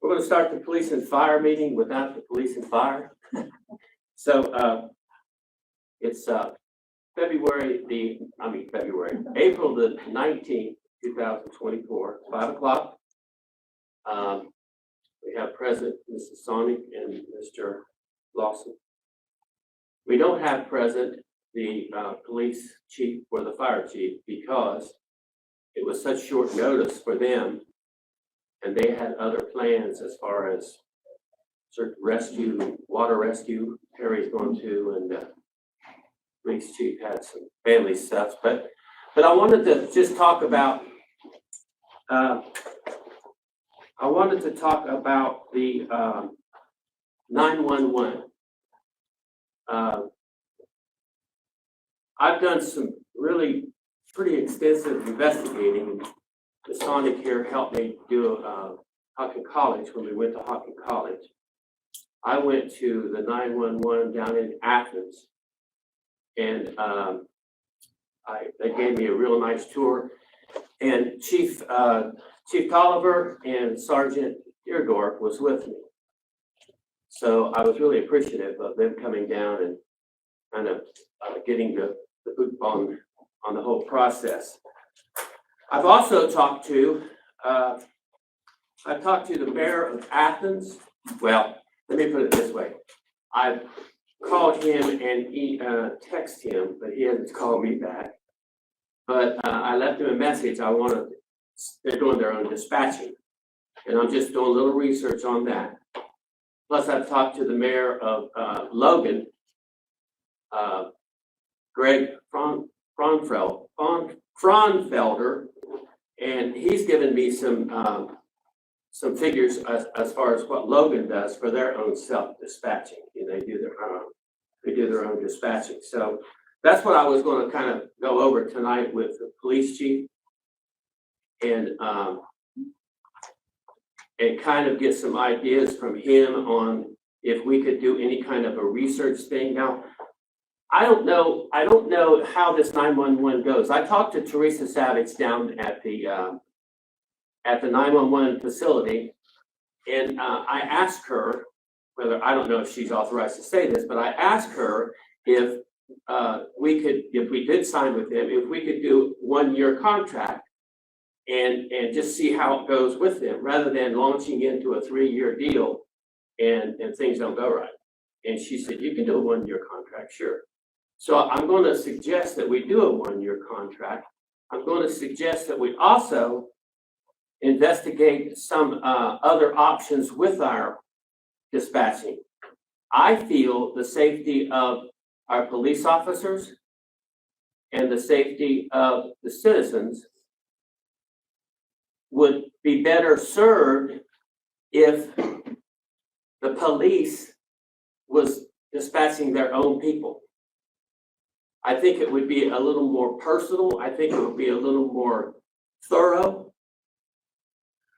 We're going to start the police and fire meeting without the police and fire. So it's April the 19th, 2024, 5 o'clock. We have present Mrs. Sonic and Mr. Lawson. We don't have present the police chief or the fire chief because it was such short notice for them, and they had other plans as far as certain rescue, water rescue. Harry's going to, and the police chief had some family stuff. But I wanted to just talk about. I wanted to talk about the 911. I've done some really pretty extensive investigating. The Sonic here helped me do Hocking College when we went to Hocking College. I went to the 911 down in Athens, and they gave me a real nice tour. And Chief Tolliver and Sergeant Deardorff was with me. So I was really appreciative of them coming down and kind of getting the boot on the whole process. I've also talked to the mayor of Athens. Well, let me put it this way. I've called him and texted him, but he hasn't called me back. But I left him a message. They're doing their own dispatching, and I'm just doing a little research on that. Plus, I've talked to the mayor of Logan, Greg Fraunfelder, and he's given me some figures as far as what Logan does for their own self-dispatching. They do their own dispatching. So that's what I was going to kind of go over tonight with the police chief, and kind of get some ideas from him on if we could do any kind of a research thing. Now, I don't know how this 911 goes. I talked to Teresa Savage down at the 911 facility, and I asked her whether, I don't know if she's authorized to say this, but I asked her if we did sign with them, if we could do 1-year contract and just see how it goes with them, rather than launching into a 3-year deal and things don't go right. And she said, you can do a 1-year contract, sure. So I'm going to suggest that we do a 1-year contract. I'm going to suggest that we also investigate some other options with our dispatching. I feel the safety of our police officers and the safety of the citizens would be better served if the police was dispatching their own people. I think it would be a little more personal. I think it would be a little more thorough.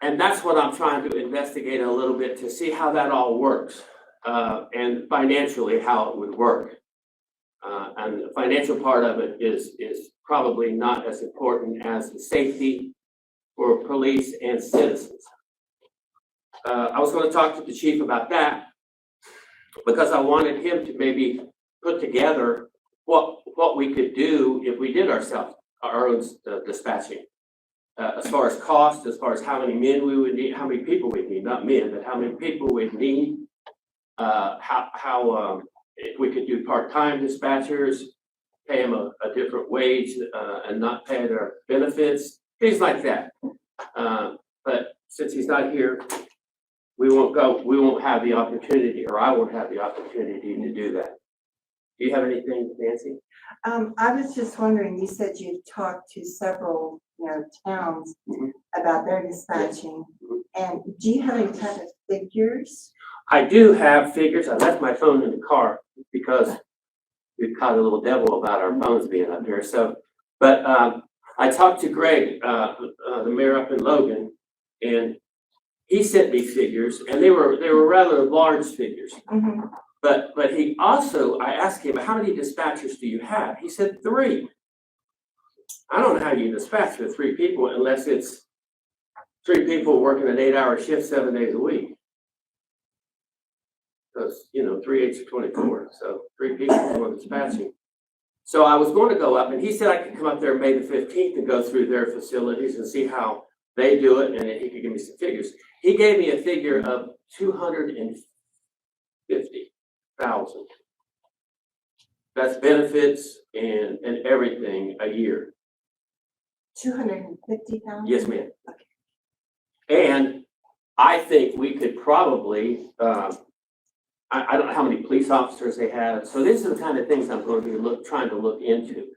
And that's what I'm trying to investigate a little bit to see how that all works, and financially how it would work. And the financial part of it is probably not as important as the safety for police and citizens. I was going to talk to the chief about that because I wanted him to maybe put together what we could do if we did our own dispatching, as far as cost, as far as how many men we would need, how many people we'd need, not men, but how many people we'd need, if we could do part-time dispatchers, pay them a different wage and not pay their benefits, things like that. But since he's not here, we won't have the opportunity, or I won't have the opportunity to do that. Do you have anything, Nancy? I was just wondering, you said you talked to several, towns about their dispatching. And do you have any type of figures? I do have figures. I left my phone in the car because we've caught a little devil about our phones being up here. So, but I talked to Greg, the mayor up in Logan, and he sent me figures, and they were rather large figures. Mm-hmm. But he also, I asked him, how many dispatchers do you have? He said 3. I don't know how you dispatch with 3 people unless it's 3 people working an 8-hour shift 7 days a week. Because, 3 8s are 24, so 3 people for dispatching. So I was going to go up, and he said I could come up there May the 15th and go through their facilities and see how they do it, and he could give me some figures. He gave me a figure of $250,000. That's benefits and everything a year. 250,000? Yes, ma'am. And I think we could probably, I don't know how many police officers they have. So these are the kind of things I'm going to be trying to look into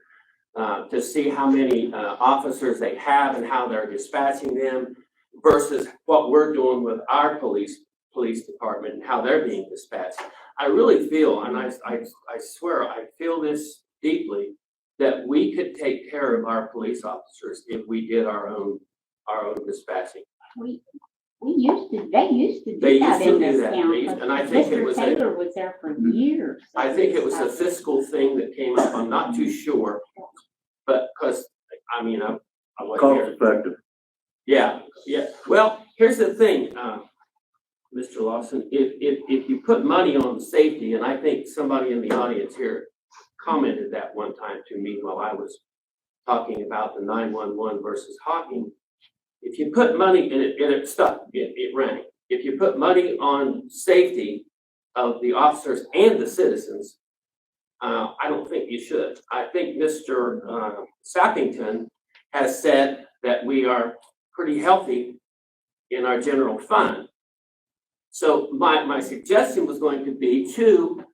to see how many officers they have and how they're dispatching them versus what we're doing with our police department and how they're being dispatched. I really feel, and I swear, I feel this deeply, that we could take care of our police officers if we did our own dispatching. They used to do They that used to in do this that, town. and I think it Mr. was Taylor was there for years. I think it was a fiscal thing that came up. I'm not too sure, but because I wasn't Cost here. effective. Yeah. Well, here's the thing, Mr. Lawson. If you put money on safety, and I think somebody in the audience here commented that one time to me while I was talking about the 911 versus Hocking. If you put money in it, and it stuck, it rang. If you put money on safety of the officers and the citizens, I don't think you should. I think Mr. Sappington has said that we are pretty healthy in our general fund. So my suggestion was going to be to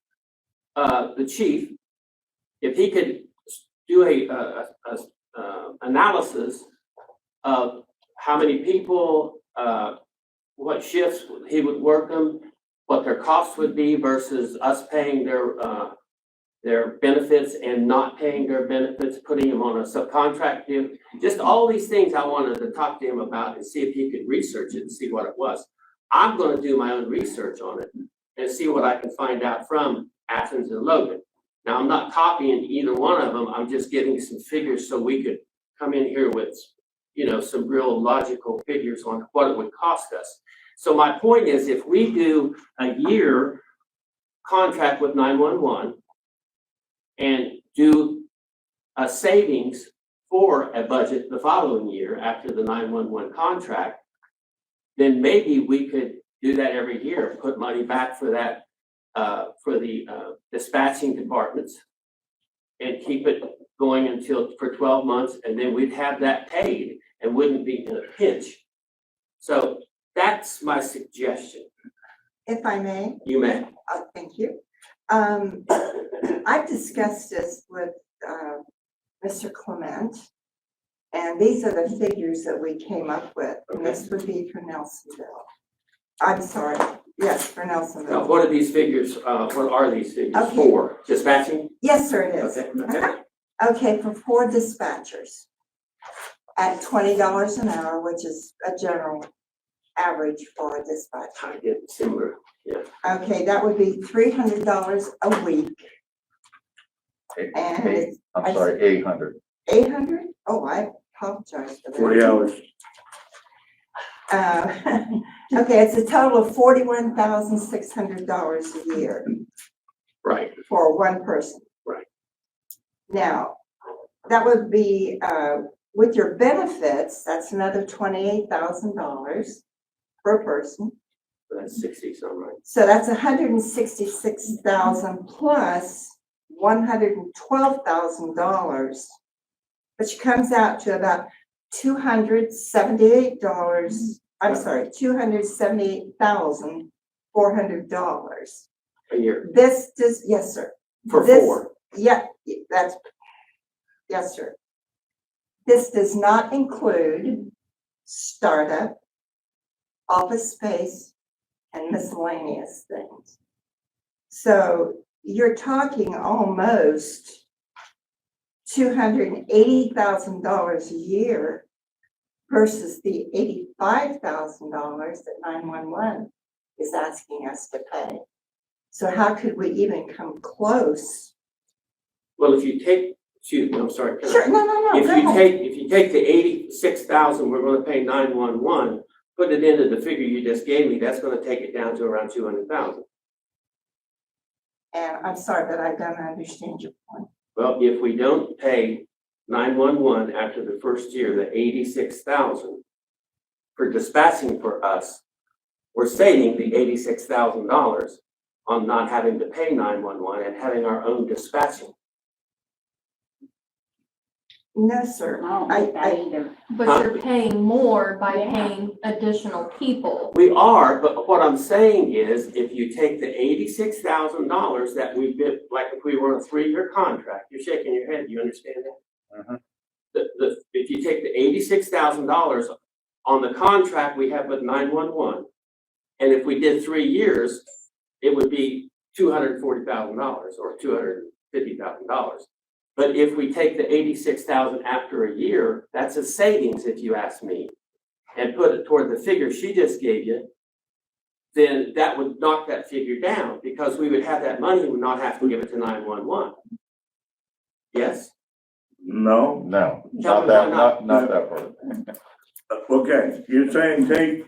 the chief, if he could do a analysis of how many people, what shifts he would work them, what their costs would be versus us paying their benefits and not paying their benefits, putting them on a subcontract. Just all these things I wanted to talk to him about and see if he could research it and see what it was. I'm going to do my own research on it and see what I can find out from Athens and Logan. Now, I'm not copying either one of them. I'm just getting some figures so we could come in here with, some real logical figures on what it would cost us. So my point is, if we do a year contract with 911 and do a savings for a budget the following year after the 911 contract, then maybe we could do that every year, put money back for that, for the dispatching departments and keep it going for 12 months, and then we'd have that paid and wouldn't be in a pinch. So that's my suggestion. If I may? You may. Thank you. I've discussed this with Mr. Clement, and these are the figures that we came up with. And this would be for Nelsonville. I'm sorry. Yes, for Now, Nelsonville. what are these figures? What are these figures Okay. for? Dispatching? Yes, sir, it is. Okay. Okay, for 4 dispatchers at $20 an hour, which is a general average for a dispatcher. I get similar. Yeah. Okay, that would be $300 a week. And it's I'm sorry, 800. 800? Oh, I apologize for that. 40 hours. Okay, it's a total of $41,600 a year Right. for one person. Right. Now, that would be, with your benefits, that's another $28,000 per person. So that's 60 some, right? So that's $166,000 plus $112,000, which comes out to about $278. I'm sorry, $278,400 A year This does, yes, sir. for This- 4. Yeah, yes, sir. This does not include startup, office space, and miscellaneous things. So you're talking almost $280,000 a year versus the $85,000 that 911 is asking us to pay. So how could we even come close? Well, if you take Excuse me, I'm sorry. Sure, no, If go you ahead. if you take the 86,000, we're gonna pay 911, put it into the figure you just gave me, that's gonna take it down to around 200,000. And I'm sorry, but I don't understand your point. Well, if we don't pay 911 after the first year, the 86,000 for dispatching for us, we're saving the $86,000 on not having to pay 911 and having our own dispatching. No, sir. I don't like that either. But Huh? you're paying more by Yeah. paying additional people. We are, but what I'm saying is, if you take the $86,000 that we bid, like if we were on a 3-year contract, you're shaking your head, you understand that? Mhm. If you take the $86,000 on the contract we have with 911, and if we did 3 years, it would be $240,000 or $250,000. But if we take the 86,000 after a year, that's a savings, if you ask me, and put it toward the figure she just gave you, then that would knock that figure down, because we would have that money and would not have to give it to 911. Yes? No, No, Tell not me that, why not. not that part. okay, you're saying take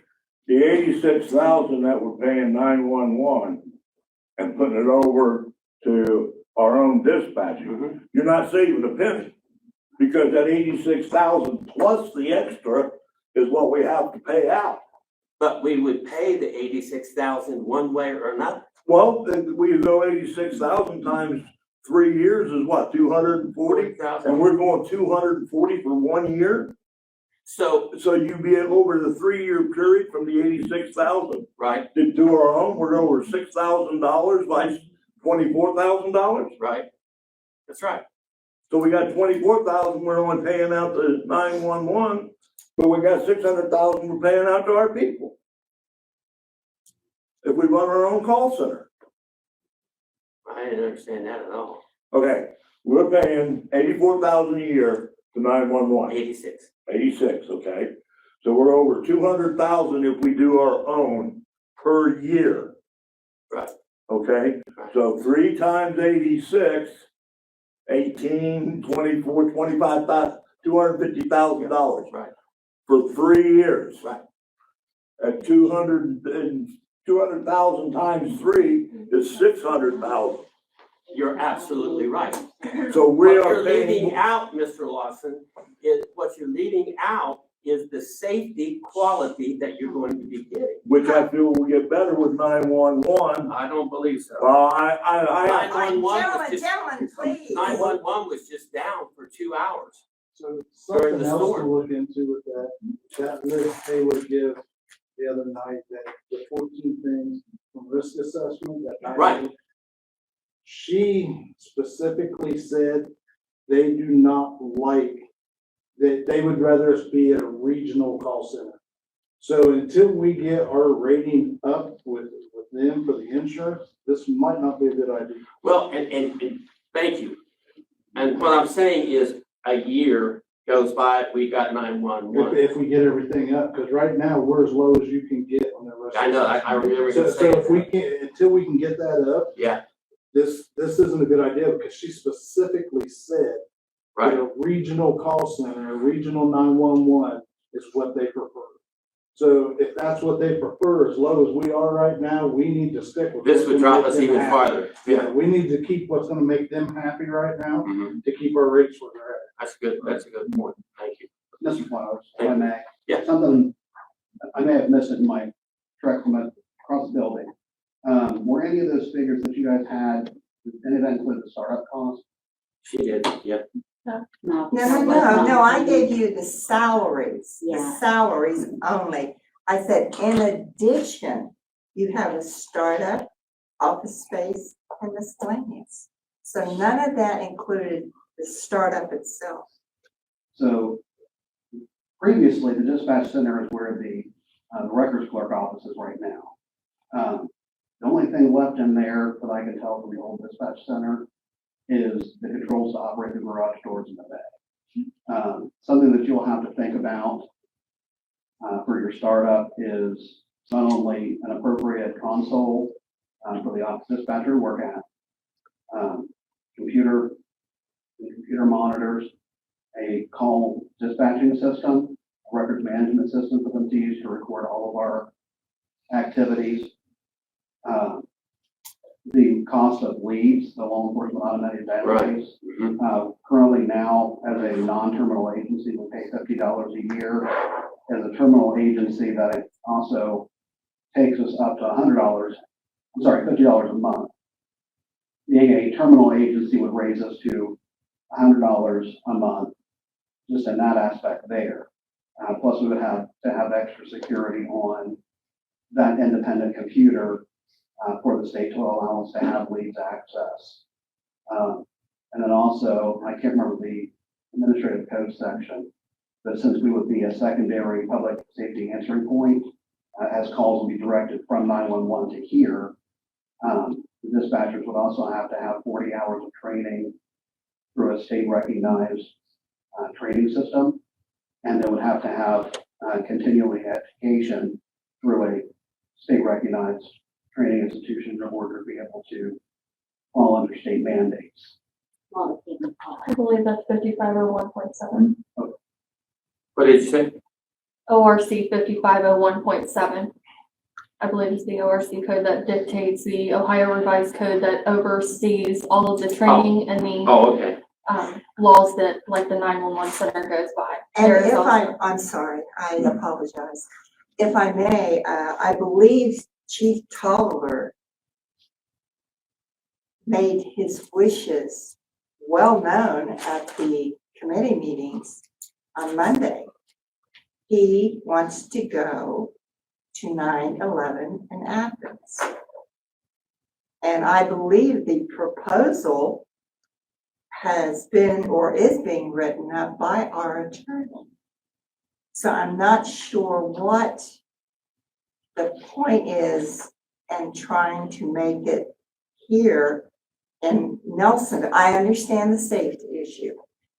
the 86,000 that we're paying 911 and putting it over to our own dispatching. Mhm. You're not saving a penny, because that 86,000 plus the extra is what we have to pay out. But we would pay the 86,000 one way or another. Well, then we go 86,000 times 3 years is what, 240? And 40,000. we're going 240 for 1 year? So, So you'd be over the 3-year period from the 86,000 right, to do our own, we're over $6,000 by $24,000. right. That's right. So we got 24,000 we're only paying out to 911, but we got 600,000 we're paying out to our people. If we run our own call center. I didn't understand that at all. Okay, we're paying 84,000 a year to 911. 86. 86, okay? So we're over 200,000 if we do our own per year. Right. Okay, so 3 times 86, 18, 24, 25, $250,000 Right, for 3 years. right. At 200,000 times 3 is 600,000. You're absolutely right. So we What are you're leaving paying, out, Mr. Lawson, is what you're leaving out is the safety quality that you're going to be getting. which I feel will get better with 911. I don't believe so. Well, All right, 911 was gentlemen, just- gentlemen, please. 911 was just down for 2 hours. So During something the else to storm. look into with that list they would give the other night, that the 14 things from risk assessment that I. Right. She specifically said they do not like, that they would rather us be at a regional call center. So until we get our rating up with them for the insurance, this might not be a good idea. Well, and thank you. And what I'm saying is a year goes by, we got 911. If we get everything up, because right now, we're as low as you can get on the rest. I know, I remember So, you so saying. if we can, until we can get that up, Yeah, this isn't a good idea, because she specifically said that right. a regional call center, a regional 911 is what they prefer. So if that's what they prefer, as low as we are right now, we need to stick with. This what's would gonna drop make us them even happy. farther. Yeah, we need to keep what's gonna make them happy right now, Mhm. to keep our rates where they're at. That's a good point. Thank you. Mr. Flowers, if I may. Yeah. Something, I may have missed it in my trek from across the building. Were any of those figures that you guys had, any of that include the startup cost? She did, yeah. No. No, that was not- I gave you the salaries, the Yeah. salaries only. I said, in addition, you have a startup, office space, and miscellaneous. So none of that included the startup itself. So previously, the dispatch center is where the records clerk office is right now. The only thing left in there that I can tell from the old dispatch center is the controls to operate the garage doors in the back. Something that you'll have to think about for your startup is not only an appropriate console for the office dispatcher to work at, computer, and computer monitors, a call dispatching system, a records management system for them to use to record all of our activities. The cost of leads, the law enforcement automated database. Currently now, as a non-terminal agency, we pay $50 a year. As a terminal agency, that also takes us up to $50 a month. Being a terminal agency would raise us to $100 a month, just in that aspect there. Plus, we would have to have extra security on that independent computer for the state to allow us to have leads access. And then also, I can't remember the administrative code section, but since we would be a secondary public safety answering point, as calls will be directed from 911 to here, the dispatchers would also have to have 40 hours of training through a state recognized training system. And they would have to have continuing education through a state recognized training institution in order to be able to fall under state mandates. I believe that's 5501.7. What did you say? ORC 5501.7. I believe is the ORC code that dictates the Ohio Revised Code that oversees all of the training and the Oh, okay. laws that like the 911 center goes by. And There is if also- I'm sorry, I apologize. If I may, I believe Chief Tolliver made his wishes well known at the committee meetings on Monday. He wants to go to 9/11 in Athens. And I believe the proposal has been or is being written up by our attorney. So I'm not sure what the point is in trying to make it here in Nelson. I understand the safety issue,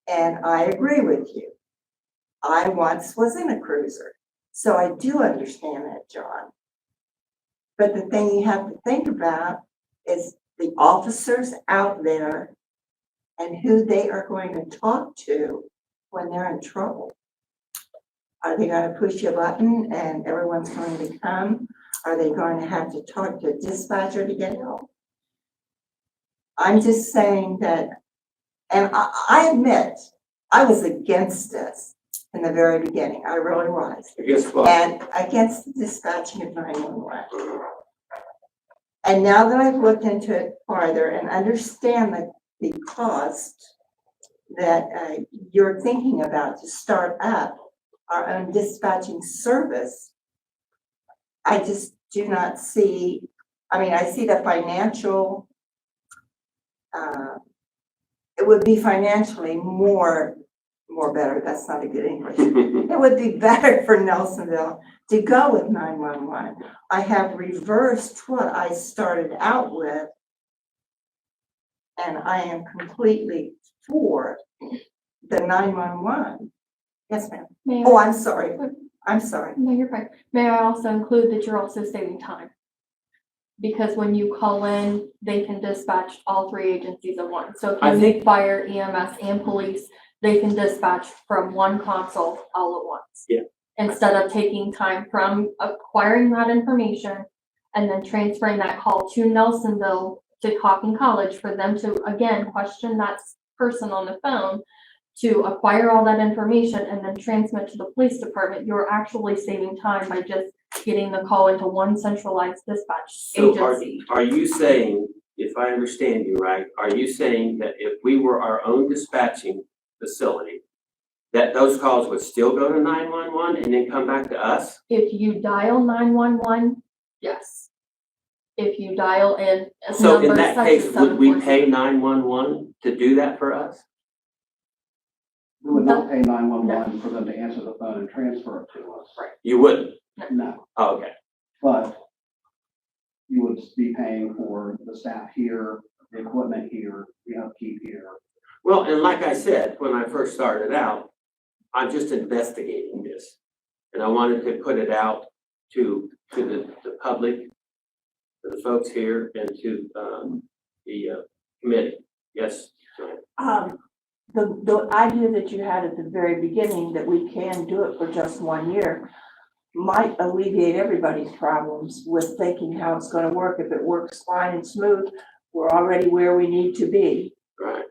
and I agree with you. I once was in a cruiser, so I do understand that, John. But the thing you have to think about is the officers out there and who they are going to talk to when they're in trouble. Are they going to push a button and everyone's going to come? Are they going to have to talk to a dispatcher to get help? I'm just saying that, and I admit, I was against this in the very beginning. I really was. I guess what? And against the dispatching of 911. And now that I've looked into it farther and understand the cost that you're thinking about to start up our own dispatching service, I just do not see, I mean, I see the financial, it would be financially more better, that's not a good English. It would be better for Nelsonville to go with 911. I have reversed what I started out with, and I am completely for the 911. Yes, ma'am. May Oh, I- I'm sorry. I'm sorry. No, you're fine. May I also include that you're also saving time? Because when you call in, they can dispatch all three agencies at once. So if I you think- need fire, EMS, and police, they can dispatch from one console all at once. Yeah. Instead of taking time from acquiring that information and then transferring that call to Nelsonville to Hocking College for them to, again, question that person on the phone to acquire all that information and then transmit to the police department, you're actually saving time by just getting the call into one centralized dispatch So agency. are you saying, if I understand you right, are you saying that if we were our own dispatching facility, that those calls would still go to 911 and then come back to us? If you dial 911, yes. If you dial in a So in number that such case, as would we 747. pay 911 to do that for us? We would not pay 911 for them to answer the phone and transfer it to us. Right. You wouldn't? No, Oh, okay. but you would be paying for the staff here, the equipment here, the upkeep here. Well, and like I said, when I first started out, I'm just investigating this. And I wanted to put it out to the public, to the folks here, and to the committee. Yes, Joanne? the idea that you had at the very beginning, that we can do it for just 1 year, might alleviate everybody's problems with thinking how it's gonna work. If it works fine and smooth, we're already where we need to be. Right.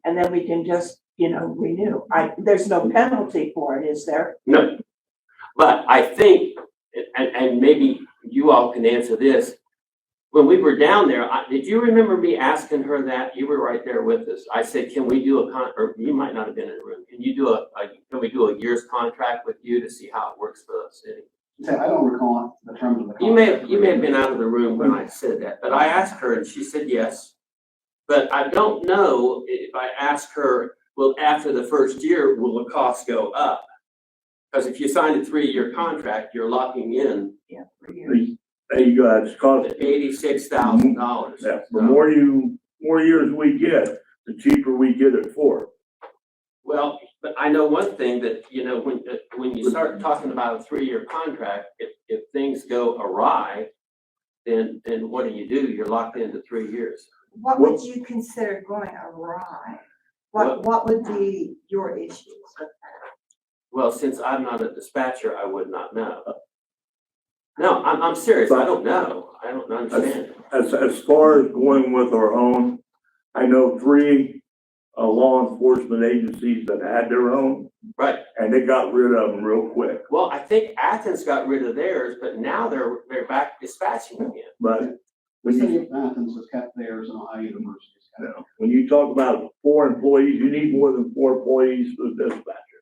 And then we can just, renew. There's no penalty for it, is there? No, but I think, and maybe you all can answer this. When we were down there, did you remember me asking her that? You were right there with us. I said, can we do or you might not have been in the room. Can you do can we do a year's contract with you to see how it works for the city? Say, I don't recall the terms of the contract. You may have been out of the room when I said that, but I asked her and she said yes. But I don't know if I asked her, well, after the first year, will the cost go up? Because if you sign a 3-year contract, you're locking in Yeah, for years. There you go, it's cost, $86,000. yeah, the more years we get, the cheaper we get it for. Well, but I know one thing that, when you start talking about a 3-year contract, if things go awry, then what do? You're locked into 3 years. What would you consider going awry? What would be your issues with that? Well, since I'm not a dispatcher, I would not know. No, I'm serious. I don't know. I don't understand. As far as going with our own, I know 3 law enforcement agencies that had their own, Right. and they got rid of them real quick. Well, I think Athens got rid of theirs, but now they're back dispatching again. But The when city you, of Athens has kept theirs and Ohio University's kept theirs. when you talk about 4 employees, you need more than 4 employees for the dispatcher.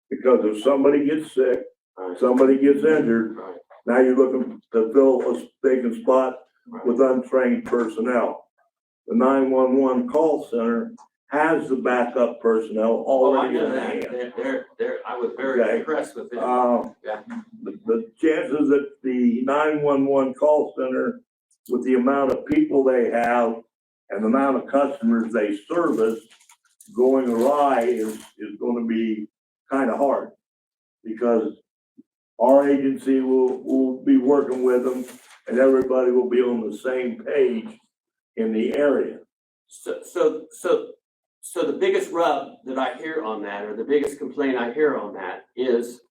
Because if somebody gets sick, somebody gets injured, Right. now you're looking to fill a vacant spot Right. with untrained personnel. The 911 call center has the backup personnel Oh, I already know in that. hand. I was very Okay. impressed with it. Yeah. The chances that the 911 call center, with the amount of people they have and the amount of customers they service, going awry is gonna be kind of hard. Because our agency will be working with them and everybody will be on the same page in the area. So the biggest rub that I hear on that, or the biggest complaint I hear on that, is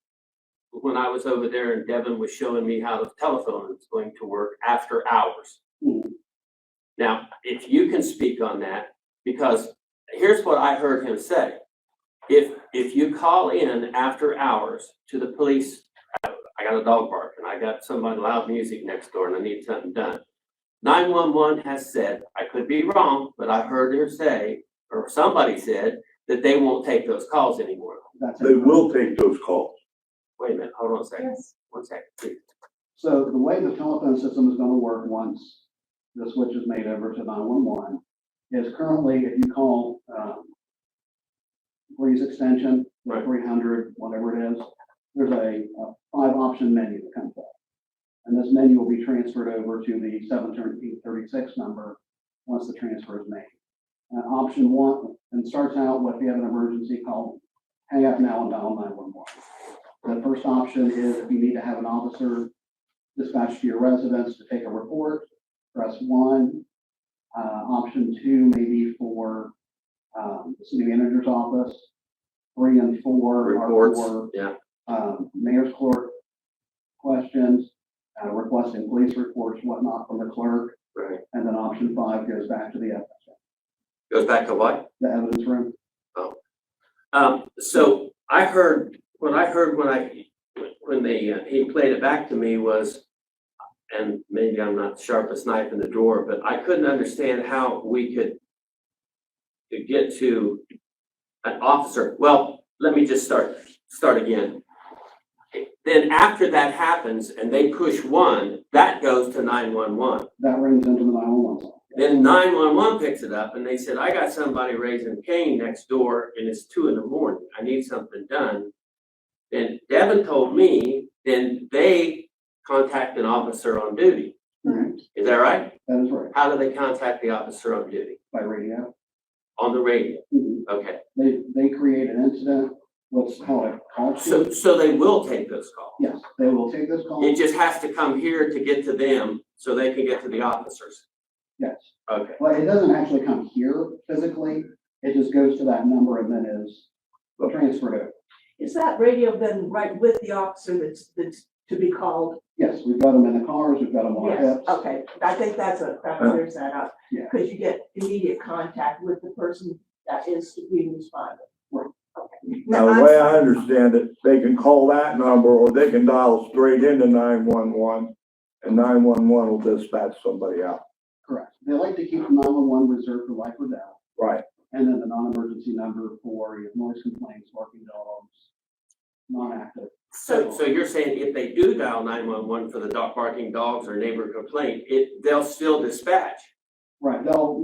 when I was over there and Devin was showing me how the telephone is going to work after hours. Now, if you can speak on that, because here's what I heard him say. If you call in after hours to the police, I got a dog bark and I got somebody loud music next door and I need something done. 911 has said, I could be wrong, but I heard her say, or somebody said, that they won't take those calls anymore. That's They it. will take those calls. Wait a minute, hold on a second. Yes. 1 second, please. So the way the telephone system is gonna work once the switch is made over to 911 is currently, if you call, Breeze extension, Right. 300, whatever it is, there's a 5-option menu that comes up. And this menu will be transferred over to the 736 number once the transfer is made. Option 1, and starts out with, if you have an emergency call, hang up now and dial 911. The first option is if you need to have an officer dispatched to your residence to take a report, press 1. Option 2 may be for the city manager's office. 3 and 4 are Reports, for yeah. mayor's clerk questions, requesting police reports, whatnot from the clerk. Right. And then option 5 goes back to the evidence room. Goes back to what? The evidence room. So when he played it back to me was, and maybe I'm not the sharpest knife in the drawer, but I couldn't understand how we could get to an officer. Well, let me just start again. Then after that happens and they push 1, that goes to 911. That rings into the 911 zone. Then 911 picks it up and they said, I got somebody raising Cain next door and it's 2 a.m. I need something done. Then Devin told me, then they contact an officer on duty. Correct. Is that right? That is right. How do they contact the officer on duty? By radio. On the radio? Mhm. Okay. They create an incident, what's called a call sheet. So they will take those calls. Yes, they will take this call. It just has to come here to get to them so they can get to the officers. Yes. Okay. Well, it doesn't actually come here physically. It just goes to that number and then is transferred over. Is that radio then right with the officer that's to be called? Yes, we've got them in the cars, we've got them on our Yes, hips. okay, I think that clears that up. Yeah. Because you get immediate contact with the person that is being responded. Now, the way I understand it, they can call that number or they can dial straight into 911 and 911 will dispatch somebody out. Correct. They like to keep the 911 reserved for life or death. Right. And then the non-emergency number for noise complaints, barking dogs, non-active. So you're saying if they do dial 911 for the dog barking dogs or neighbor complaint, they'll still dispatch? Right, they'll,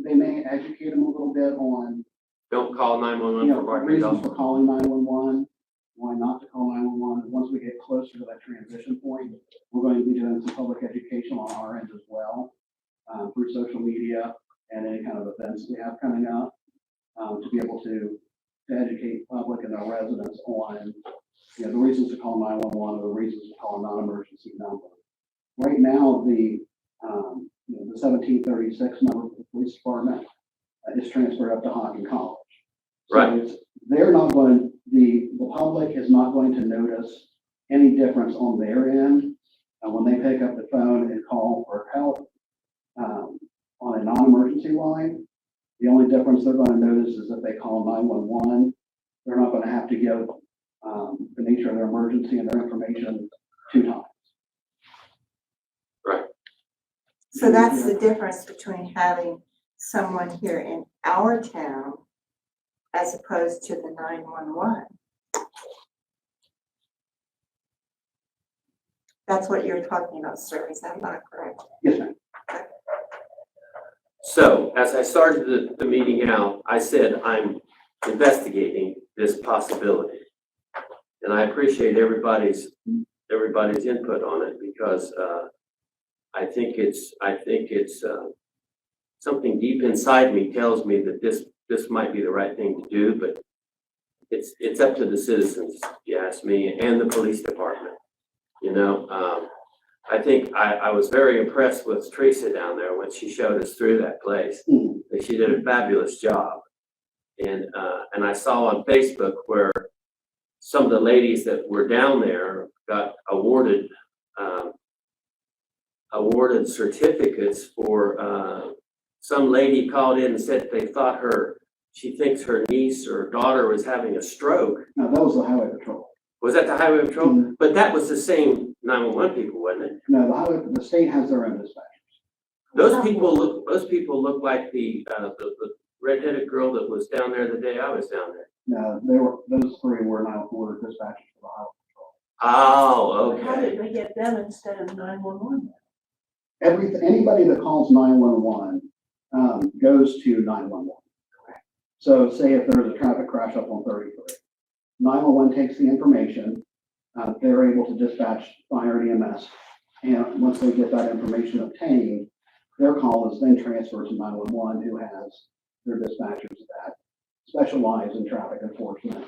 they may educate them a little bit on, Don't call 911 for barking reasons dogs? for calling 911, why not to call 911. Once we get closer to that transition point, we're going to be doing some public education on our end as well, through social media and any kind of events we have coming up, to be able to educate public and our residents on, the reasons to call 911 or the reasons to call a non-emergency number. Right now, the 1736 number for the police department is transferred up to Hocking College. So Right. They're not going, the public is not going to notice any difference on their end when they pick up the phone and call for help on a non-emergency line. The only difference they're going to notice is if they call 911, they're not going to have to give the nature of their emergency and their information 2 times. So that's the difference between having someone here in our town as opposed to the 911. That's what you're talking about, sir, is that not correct? Yes, ma'am. So as I started the meeting out, I said I'm investigating this possibility. And I appreciate everybody's input on it because I think it's something deep inside me tells me that this might be the right thing to do, but it's up to the citizens, if you ask me, and the police department. I think I was very impressed with Teresa down there when she showed us through that place. Mhm. And she did a fabulous job. And I saw on Facebook where some of the ladies that were down there got awarded certificates for, some lady called in and said they thought she thinks her niece or daughter was having a stroke. No, that was the highway patrol. Was that the highway patrol? Mhm. But that was the same 911 people, wasn't it? No, the state has their own dispatchers. Those people look like the redheaded girl that was down there the day I was down there. No, those 3 were now ordered dispatchers for the highway patrol. Oh, How okay. did they get them instead of 911? Anybody that calls 911 goes to 911. So say if there's a traffic crash up on 33, 911 takes the information, they're able to dispatch fire and EMS. And once they get that information obtained, their call is then transferred to 911, who has their dispatchers that specialize in traffic enforcement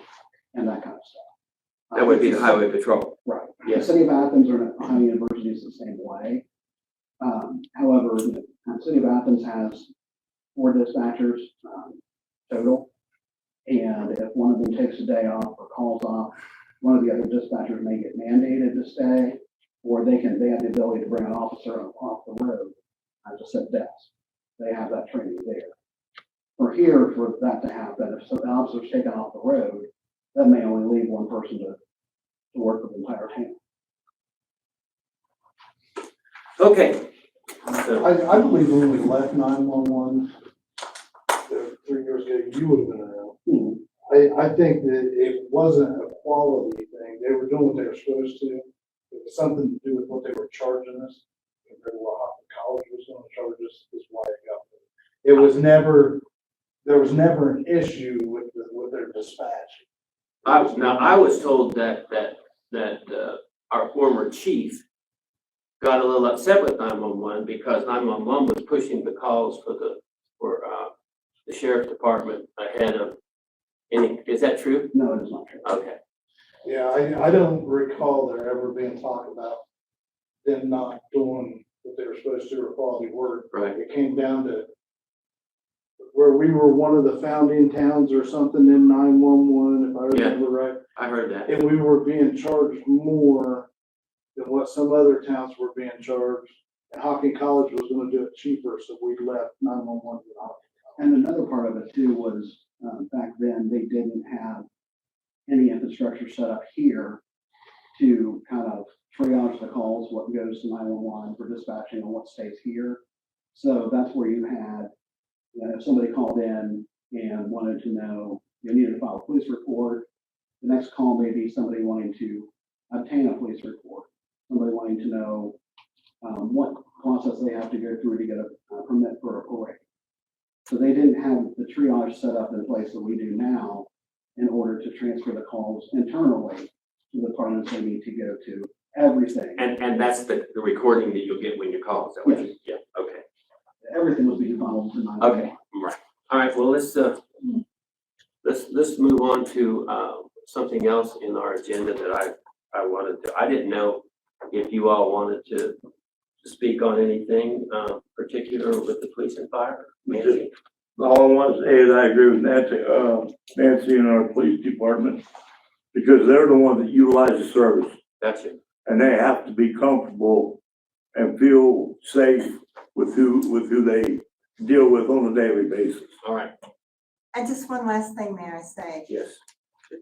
and that kind of stuff. That would be the highway patrol. Right. The Yes. city of Athens or Ohio University is the same way. However, the city of Athens has 4 dispatchers total. And if one of them takes a day off or calls off, one of the other dispatchers may get mandated to stay, or they have the ability to bring an officer off the road to sit desk. They have that training there. For here, for that to happen, if the officer's taken off the road, that may only leave one person to work with the entire town. Okay. So, I believe when we left 911 3 years ago, you would have been around. Hmm. I think that it wasn't a quality thing. They were doing what they were supposed to. It was something to do with what they were charging us. Compared to what Hocking College was going to charge us, is why it got there. There was never an issue with their dispatch. I was told that our former chief got a little upset with 911 because 911 was pushing the calls for the sheriff's department ahead of any. Is that true? No, it is not true. Okay. Yeah, I don't recall there ever being talk about them not doing what they were supposed to or quality work. Right. It came down to where we were one of the founding towns or something in 911, if I Yeah. remember right. I heard that. And we were being charged more than what some other towns were being charged. And Hocking College was gonna do it cheaper, so we left 911 with Hocking. And another part of it too was, back then, they didn't have any infrastructure set up here to kind of triage the calls, what goes to 911 for dispatching and what stays here. So that's where you had, if somebody called in and wanted to know, you needed to file a police report, the next call may be somebody wanting to obtain a police report, somebody wanting to know what process they have to go through to get a permit for a parade. So they didn't have the triage set up in place that we do now in order to transfer the calls internally to the departments they need to go to, everything. And that's the recording that you'll get when you call, is that what you, yeah, okay. Everything was being funneled to 911. Okay, right. All right, well, let's move on to, something else in our agenda that I wanted to, I didn't know if you all wanted to speak on anything, particular with the police and fire. Nancy? All I want to say is I agree with Nancy and our police department, because they're the ones that utilize the service, Gotcha. and they have to be comfortable and feel safe with who they deal with on a daily basis. All right, And just one last thing, may I say? yes.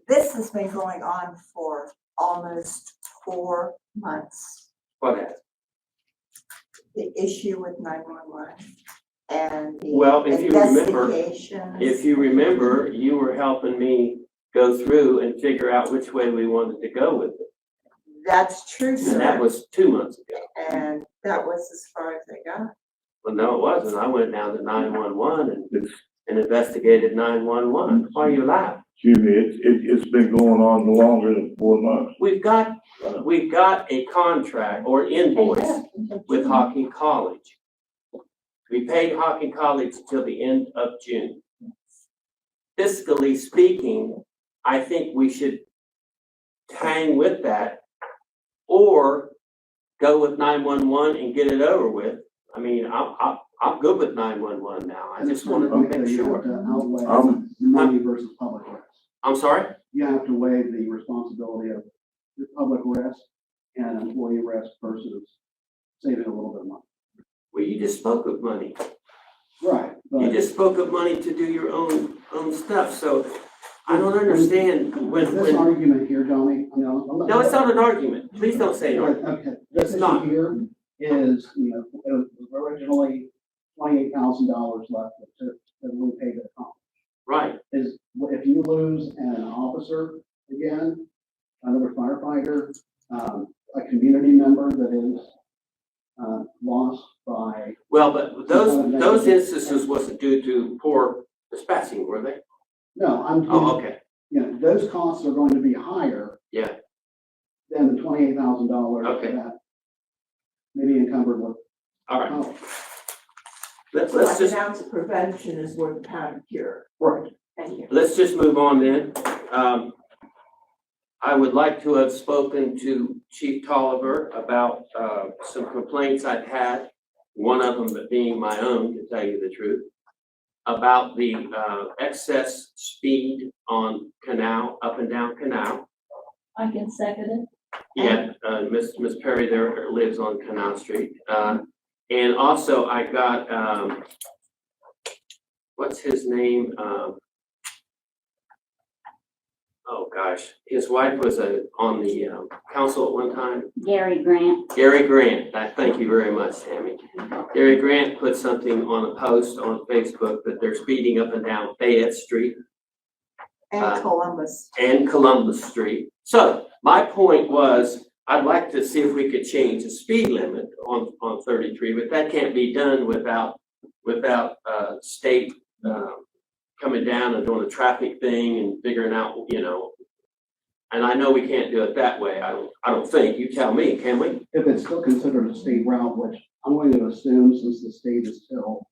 This has been going on for almost 4 months. What happened? The issue with 911 and the Well, if you remember, investigations. If you remember, you were helping me go through and figure out which way we wanted to go with it. That's true, And that sir. was 2 months ago. And that was as far as they got. Well, no, it wasn't. I went down to 911 and investigated 911. Why are you laughing? Excuse me, it's been going on longer than 4 months. We've got a contract or invoice with Hocking College. We paid Hocking College till the end of June. Fiscally speaking, I think we should hang with that or go with 911 and get it over with. I mean, I'm good with 911 now. I just wanted to make You have sure. to outweigh Um, money versus public risk. I'm sorry? You have to weigh the responsibility of the public risk and employee risk versus saving a little bit of money. Well, you just spoke of money. Right. You But just spoke of money to do your own stuff, so I don't understand this when, argument here, Johnny, no, it's not an argument. Please don't say an argument. Okay, this It's issue not. here is, it was originally $28,000 left that we paid to the company. Right, Is, if you lose an officer again, another firefighter, a community member that is lost by, well, but those instances wasn't due to poor dispatching, were they? no, I'm, Oh, okay, those costs are going to be higher yeah, than the $28,000 Okay. that may be encumbered with. all right. Oh, Let's Like just, an ounce of prevention is worth a pound of cure. right. Thank you. let's just move on then. I would like to have spoken to Chief Tolliver about, some complaints I've had, one of them being my own, to tell you the truth, about the, excess speed on Canal, up and down Canal. I can second it. Yeah, Miss Perry there lives on Canal Street. And also I got, what's his name? Oh gosh, his wife was on the council at one time. Gary Grant. Gary Grant, thank you very much, Tammy. Gary Grant put something on a post on Facebook that they're speeding up and down Fayette Street And Columbus. and Columbus Street. So my point was, I'd like to see if we could change the speed limit on 33, but that can't be done without state coming down and doing a traffic thing and figuring out, and I know we can't do it that way. I don't think. You tell me, can we? If it's still considered a state route, which I'm going to assume since the state is still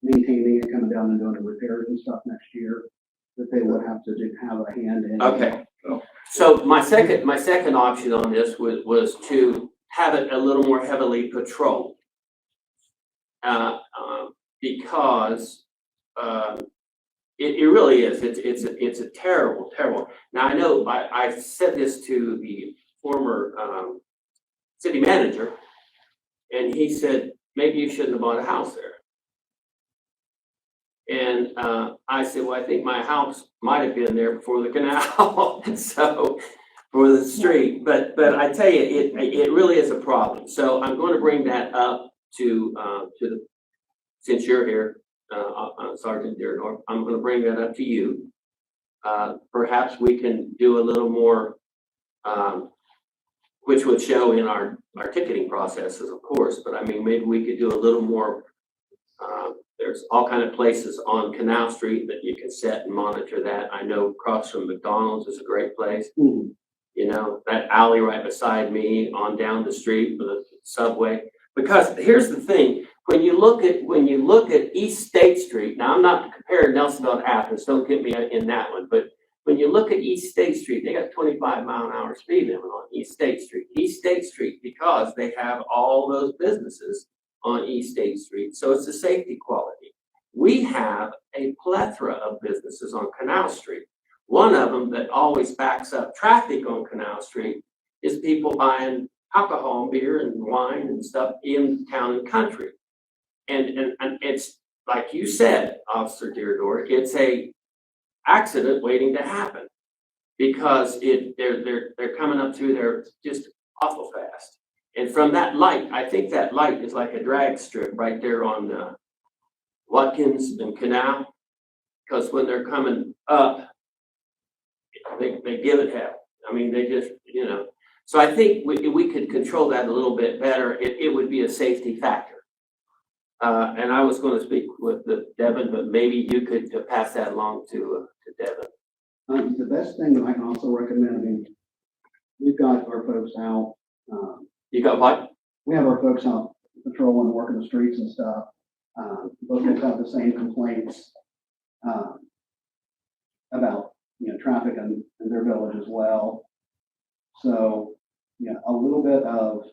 maintaining it, coming down and doing the repairs and stuff next year, that they would have to have a hand in. Okay. So my second option on this was to have it a little more heavily patrolled. Because it really is. It's a terrible, terrible. Now, I know I said this to the former city manager, and he said, maybe you shouldn't have bought a house there. And I said, well, I think my house might have been there before the canal, so, for the street. But I tell you, it really is a problem. So I'm going to bring that up to the, since you're here, Sergeant Deardorff, I'm going to bring that up to you. Perhaps we can do a little more, which would show in our ticketing processes, of course, but I mean, maybe we could do a little more. There's all kind of places on Canal Street that you can set and monitor that. I know across from McDonald's is a great place. You know, that alley right beside me on down the street with the subway. Because here's the thing, when you look at East State Street, now I'm not comparing Nelsonville to Athens, don't get me in that one, but when you look at East State Street, they got 25-mile-an-hour speed limit on East State Street. East State Street, because they have all those businesses on East State Street, so it's a safety quality. We have a plethora of businesses on Canal Street. One of them that always backs up traffic on Canal Street is people buying alcohol and beer and wine and stuff in town and country. And it's like you said, Officer Deardorff, it's a accident waiting to happen because they're coming up through there just awful fast. And from that light, I think that light is like a drag strip right there on Watkins and Canal, because when they're coming up, they give it hell. I mean, they just, you know. So I think we could control that a little bit better. It would be a safety factor. And I was going to speak with Devin, but maybe you could pass that along to Devin. The best thing that I can also recommend, I mean, we've got our folks out, You got what? we have our folks out patrolling, working the streets and stuff. Both of them have the same complaints, about, you know, traffic in their village as well. So, you know, a little bit of,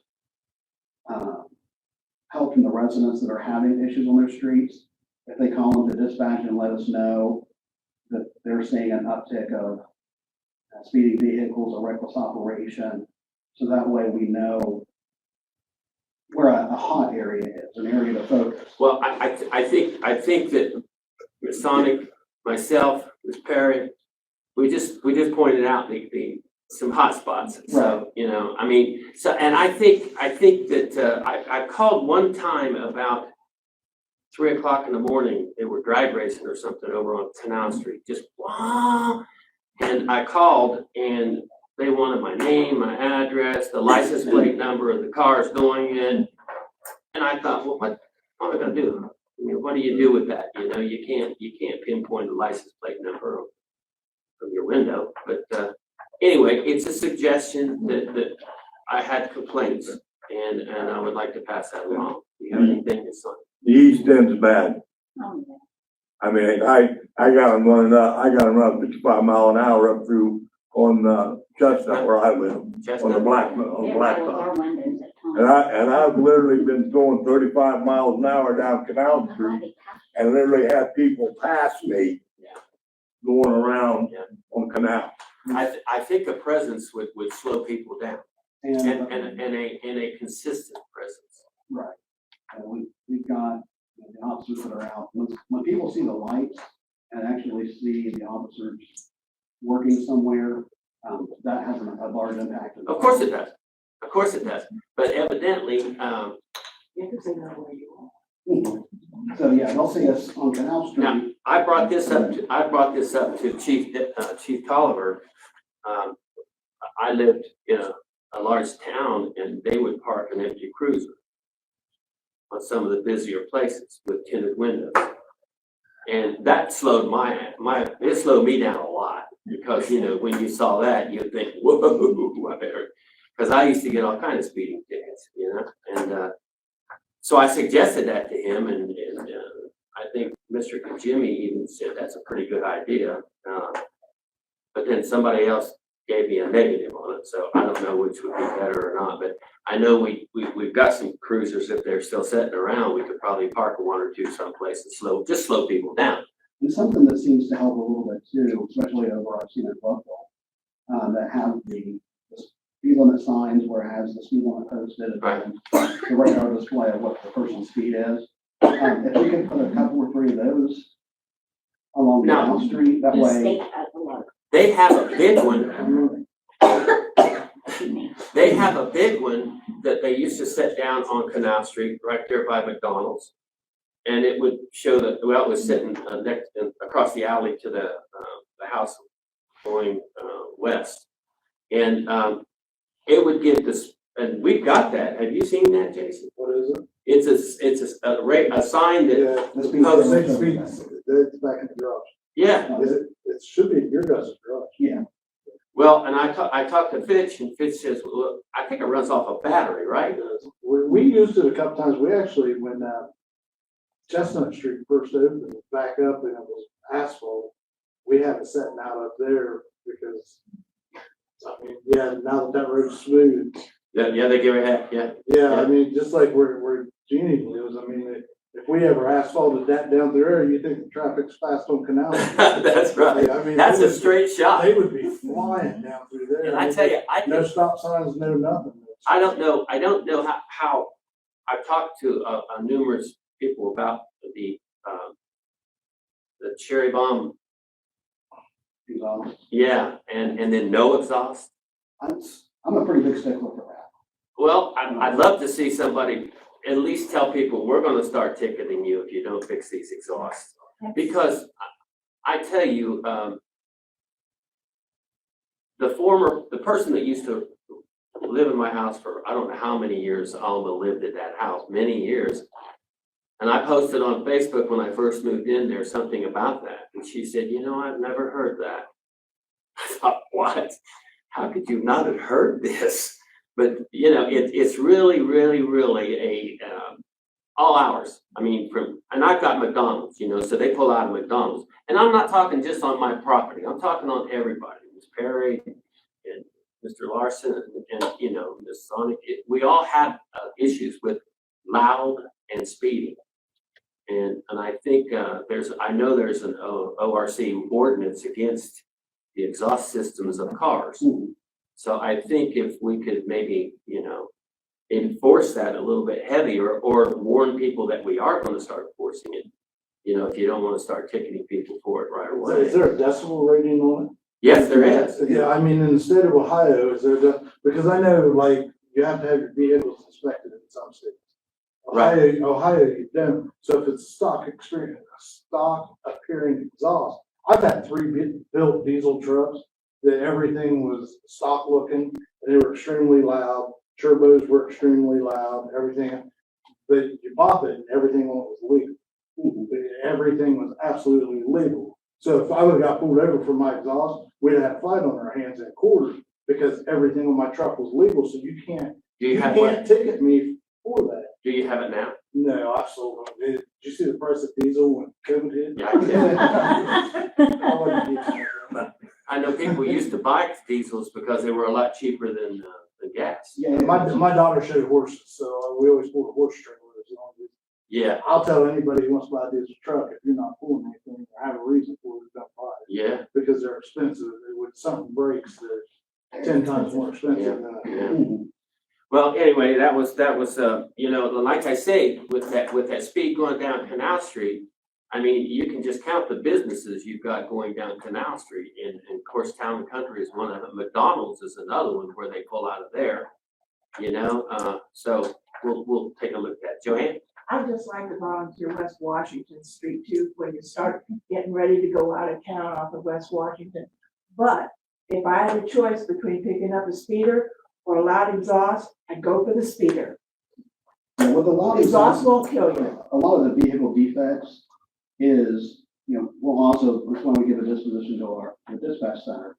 help from the residents that are having issues on their streets. If they call them to dispatch and let us know that they're seeing an uptick of speeding vehicles or reckless operation. So that way we know where a hot area is, an area to focus. Well, I think that Ms. Sonic, myself, Ms. Perry, we just pointed out some hot spots. So, you know, I mean, so, and I think that, I called one time about 3 o'clock in the morning. They were drag racing or something over on Canal Street, just wow. And I called and they wanted my name, my address, the license plate number of the cars going in. And I thought, well, what am I gonna do? I mean, what do you do with that? You know, you can't pinpoint the license plate number from your window. But anyway, it's a suggestion that I had complaints and I would like to pass that along. Do you have anything to say? The east end's bad. I mean, I got them running up, I got them running 55 mile an hour up through on Chestnut where I live, on the Blacktop. And I've literally been going 35 miles an hour down Canal Street and literally had people pass me going around on Canal. I think a presence would slow people down and a consistent presence. Right. And we've got, you know, the officers that are out. When people see the lights and actually see the officers working somewhere, that has a large impact. Of course it does. Of course it does. But evidently, So yeah, they'll see us on Canal Street. now I brought this up to Chief Tolliver. I lived in a large town and they would park an empty cruiser on some of the busier places with tinted windows. And that slowed it slowed me down a lot because, you know, when you saw that, you'd think, whoa, I better, because I used to get all kinds of speeding tickets, you know, and so I suggested that to him and I think Mr. Kajimi even said that's a pretty good idea. But then somebody else gave me a negative on it, so I don't know which would be better or not, but I know we've got some cruisers, if they're still sitting around, we could probably park one or two someplace and slow people down. And something that seems to help a little bit too, especially over I've seen at Buffalo, that have the speed limit signs where it has the speed limit posted and the radar display of what the person's speed is. If we could put a couple or three of those along Now- Canal Street, that way. They have a big one. They have a big one that they used to set down on Canal Street, right there by McDonald's. And it would show that, well, it was sitting across the alley to the house going west. And it would give this, and we've got that. Have you seen that, Jason? What is it? It's a sign that, Yeah, The speed Oh, limit. 6 feet, it's back in the garage. yeah. Is it, it should be in your guys' garage. Yeah, Well, and I talked to Fitch, and Fitch says, well, I think it runs off a battery, right? We used it a couple times. We actually, when Chestnut Street first opened, back up and it was asphalt, we had it setting out up there because, I mean, yeah, now that road's smooth. Yeah, they give it heck, yeah. Yeah, I mean, just like where Jeannie lives, I mean, if we ever asphalted that down through there, you think the traffic's fast on Canal? That's right. I mean, That's they a would- straight shot. They would be flying down through there. And I tell you, No stop signs, no nothing. I don't know how, I've talked to numerous people about the cherry bomb, yeah, and then no exhaust. I'm a pretty big stickler for that. Well, I'd love to see somebody at least tell people, we're gonna start ticketing you if you don't fix these exhausts. Because I tell you, the person that used to live in my house for, I don't know how many years, Alma lived at that house, many years. And I posted on Facebook when I first moved in there, something about that. And she said, I've never heard that. I thought, what? How could you not have heard this? But, it's really, really, really a, all hours. I mean, and I've got McDonald's, so they pull out of McDonald's. And I'm not talking just on my property. I'm talking on everybody. Ms. Perry and Mr. Larson and Ms. Sonic. We all have issues with loud and speeding. And I think I know there's an ORC ordinance against the exhaust systems of cars. So I think if we could maybe, enforce that a little bit heavier or warn people that we are going to start enforcing it, if you don't want to start ticketing people for it right away. Is there a decibel rating on it? Yes, there is. Yeah, I mean, in the state of Ohio, is there, because I know, like, you have to have your vehicles inspected in some states. Ohio, you don't. So if it's stock appearing exhaust, I've had 3 built diesel trucks that everything was stock looking, and they were extremely loud. Turbos were extremely loud, everything. But you pop it, and everything was legal. Everything was absolutely legal. So if I would have got pulled over for my exhaust, we'd have had a fight on our hands in court because everything on my truck was legal. So you can't ticket me for that. Do you have it now? No, I sold them. Did you see the price of diesel when COVID hit? Yeah, I did. I wasn't getting that. I know people used to buy diesels because they were a lot cheaper than gas. Yeah, My daughter showed horses, so we always pulled a horse trailer. Yeah, I'll tell anybody who wants to buy a diesel truck, if you're not pulling anything or have a reason for it, don't buy it. yeah, Because they're expensive. When something breaks, they're 10 times more expensive than a. yeah. Well, anyway, that was, like I say, with that speed going down Canal Street, I mean, you can just count the businesses you've got going down Canal Street. And of course, Town and Country is one of them. McDonald's is another one where they pull out of there, so we'll take a look at that. Joanne? I'd just like to volunteer West Washington Street too, when you start getting ready to go out of town off of West Washington. But if I had a choice between picking up a speeder or a loud exhaust, I'd go for the speeder. with a lot of Exhaust won't kill you. a lot of the vehicle defects is, we'll also, that's when we give a disposition to the dispatch center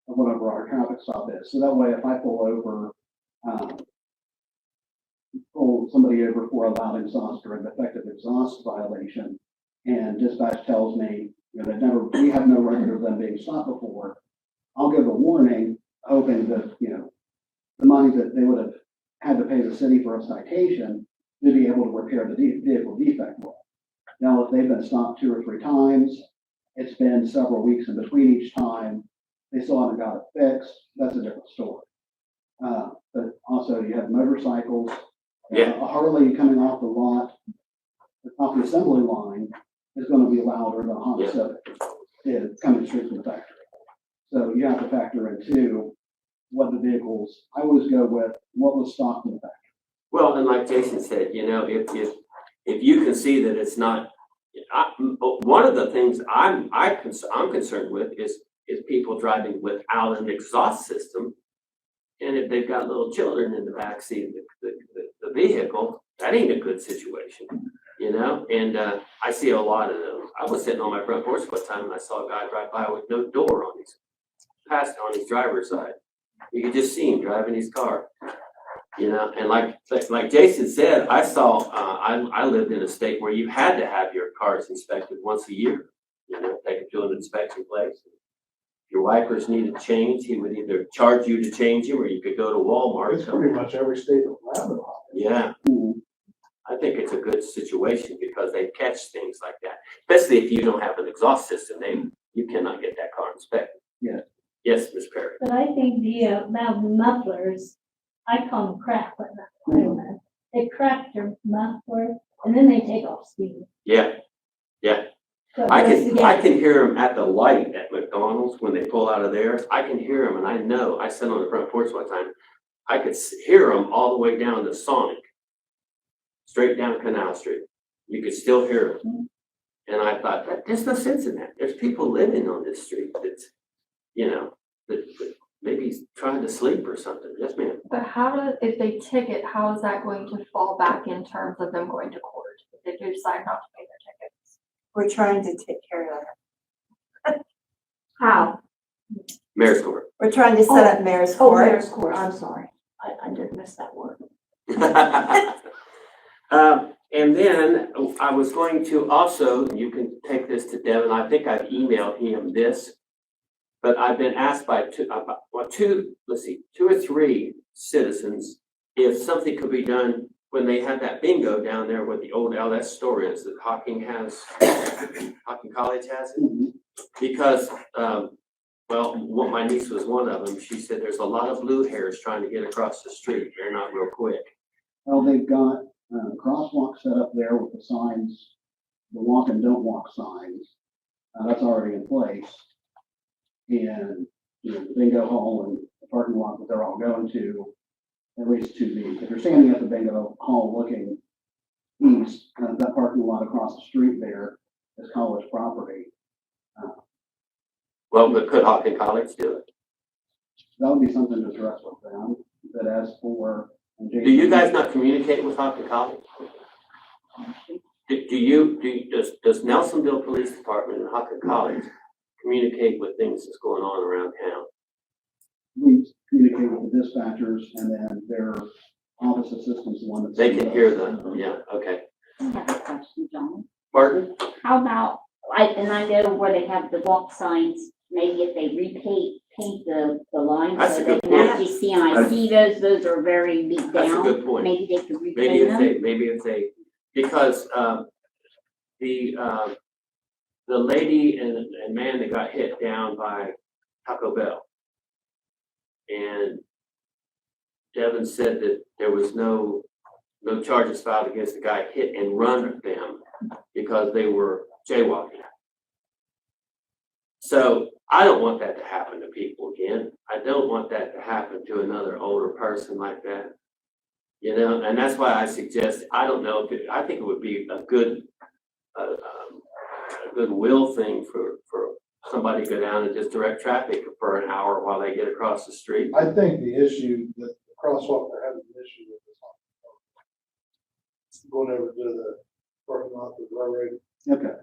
of whatever our traffic stop is. So that way, if I pull somebody over for a loud exhaust or a defective exhaust violation, and dispatch tells me, we have no record of them being stopped before, I'll give a warning, hoping that, the money that they would have had to pay the city for a citation to be able to repair the vehicle defect with. Now, if they've been stopped 2 or 3 times, it's been several weeks in between each time, they still haven't got it fixed, that's a different story. But also you have motorcycles. Yeah. A Harley coming off the lot, off the assembly line is gonna be louder than a Honda Yeah. Civic is coming straight from the factory. So you have to factor in too, what the vehicles, I always go with what was stocked in the factory. Well, and like Jason said, you know, if you can see that it's not, one of the things I'm concerned with is people driving without an exhaust system. And if they've got little children in the backseat of the vehicle, that ain't a good situation, you know? And I see a lot of those. I was sitting on my front porch one time and I saw a guy drive by with no door on his driver's side. You could just see him driving his car, you know? And like Jason said, I saw, I lived in a state where you had to have your cars inspected once a year, you know, take it to an inspection place. Your wipers needed changed, he would either charge you to change them or you could go to Walmart. It's pretty much every state around it. Yeah, I think it's a good situation because they catch things like that, especially if you don't have an exhaust system, you cannot get that car inspected. Yeah. Yes, Ms. Perry. But I think the about mufflers, I call them crack, but not they crack their muffler and then they take off speed. Yeah, So I that's the can game. hear them at the light at McDonald's when they pull out of theirs. I can hear them and I know, I sat on the front porch one time, I could hear them all the way down to Sonic, straight down Canal Street. You could still hear them. And I thought, there's no sense in that. There's people living on this street that's, you know, that maybe trying to sleep or something. Yes, ma'am. But if they ticket, how is that going to fall back in terms of them going to court if they do decide not to pay their tickets? We're trying to take care of that. How? Mayor's Court. We're trying to set up mayor's Oh, court. mayor's court, I'm sorry. I did miss that word. And then I was going to also, you can take this to Devin, I think I've emailed him this, but I've been asked by two or three citizens if something could be done when they had that bingo down there where the old LS store is that Hocking College has it. Because, my niece was one of them. She said there's a lot of blue hairs trying to get across the street. They're not real quick. Well, they've got crosswalk set up there with the signs, the walk and don't walk signs. That's already in place. And, you know, the bingo hall and the parking lot that they're all going to, at least to the, if you're standing at the bingo hall looking east, that parking lot across the street there is college property. Well, but could Hocking College do it? That would be something to address with them, but as for. Do you guys not communicate with Hocking College? Does Nelsonville Police Department and Hocking College communicate with things that's going on around town? We communicate with the dispatchers and then their office assistants, the one that's. They can hear them, yeah, okay. I have a question, John. Pardon? How about, and I know where they have the walk signs, maybe if they paint the lines That's so a they good can point. actually see, and I see those are very beat That's a down. good point. Maybe they could repaint them. Maybe if they, because, the lady and man that got hit down by Taco Bell. And Devin said that there was no charges filed against the guy hit and run them because they were jaywalking. So I don't want that to happen to people again. I don't want that to happen to another older person like that. You know, and that's why I suggest, I don't know if I think it would be a good, goodwill thing for somebody to go down and just direct traffic for an hour while they get across the street. I think the issue, that the crosswalk they're having an issue with is going over to the parking lot with railroad. Okay.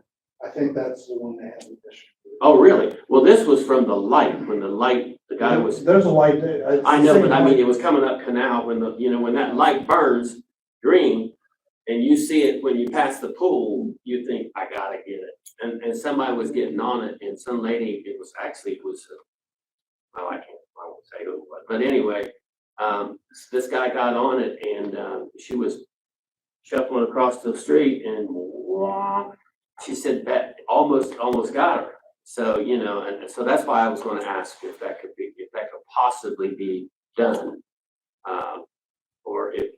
I think that's the one they have an issue with. Oh, really? Well, this was from the light, when the guy was, There's a light there. It's I the know, same but I mean, light. it was coming up Canal when when that light burns green and you see it when you pass the pool, you think, I gotta get it. And somebody was getting on it and some lady, I won't say who it was, but anyway, this guy got on it and, she was shuffling across the street and she said that almost got her. So, you know, and so that's why I was gonna ask if that could possibly be done. Or if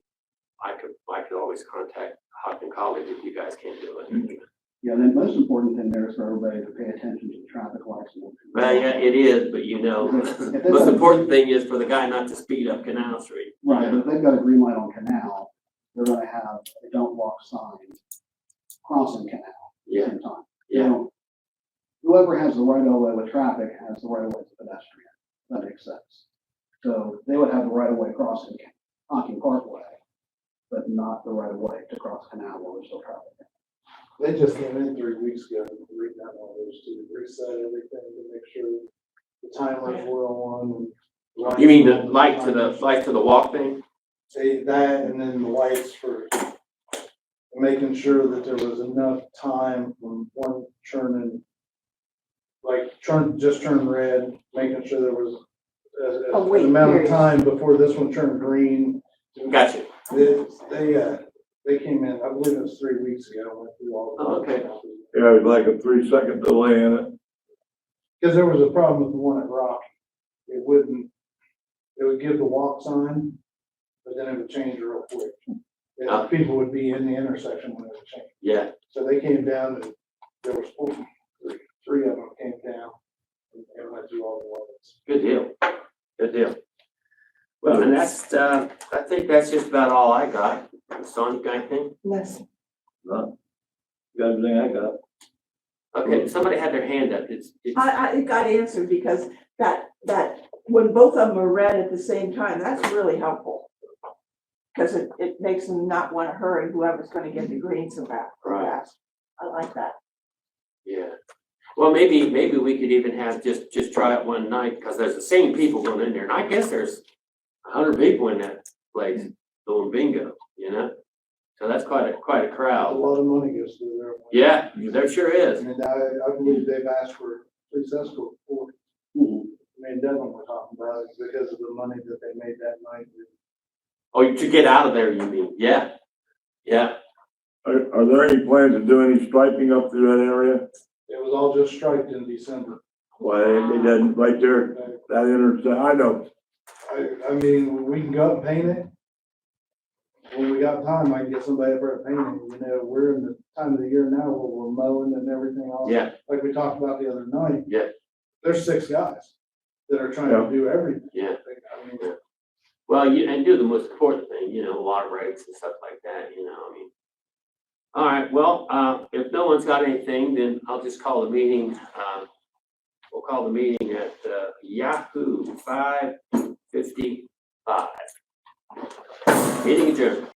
I could always contact Hocking College if you guys can't do it. Yeah, the most important thing there is for everybody to pay attention to the traffic lights. Well, yeah, it is, but you know, If most important thing is for the guy not to speed up Canal Street. Right, but if they've got a green light on Canal, they're gonna have a don't walk sign crossing Canal at the Yeah, same time. yeah. You know, whoever has the right of way with traffic has the right of way to pedestrian. That makes sense. So they would have the right of way crossing Hocking Parkway, but not the right of way to cross Canal while there's still traffic. They just came in 3 weeks ago, and redone all those to reset everything to make sure the timers were on. And You mean the light to the walk thing? Say that, and then the lights for making sure that there was enough time from one turning, like just turn red, making sure there was A wait an amount of period. time before this one turned green. Gotcha. They came in, I believe it was 3 weeks ago, went through all the. Oh, okay. Yeah, it was like a 3-second delay in it. Because there was a problem with the one at Rock. It would give the walk sign, but then it would change real quick. Ah. And people would be in the intersection when it would change. Yeah, So they came down and there was three of them came down and went through all the lights. good deal. Good deal. Well, and that's, I think that's just about all I got. Son, you got anything? Yes. No. Got everything I got. Okay, somebody had their hand up. It got answered because that, when both of them are read at the same time, that's really helpful. Because it makes them not want to hurry, whoever's gonna get the green so fast. I like that. Yeah. Well, maybe we could even have just try it one night, because there's the same people going in there, and I guess there's 100 people in that place doing bingo, you know? So that's quite a A crowd. lot of money goes through there. Yeah, there sure is. And I believe they've asked for police escort before. Me and Devin were talking about it because of the money that they made that night. Oh, to get out of there, you mean? Yeah. Yeah. Are there any plans to do any striping up through that area? It was all just striped in December. Why, they didn't, right there, that intersection, I know. I mean, we can go up and paint it. When we got time, I can get somebody up there to paint it. You know, we're in the time of the year now where we're mowing and everything else. Yeah. Like we talked about the other night. Yeah. There's 6 guys that are trying to do everything. Yeah. I mean, Well, and do the most important thing, you know, water breaks and stuff like that, you know, I mean. All right, well, if no one's got anything, then I'll just call the meeting, we'll call the meeting at, Yahoo 5:55. Meeting adjourned.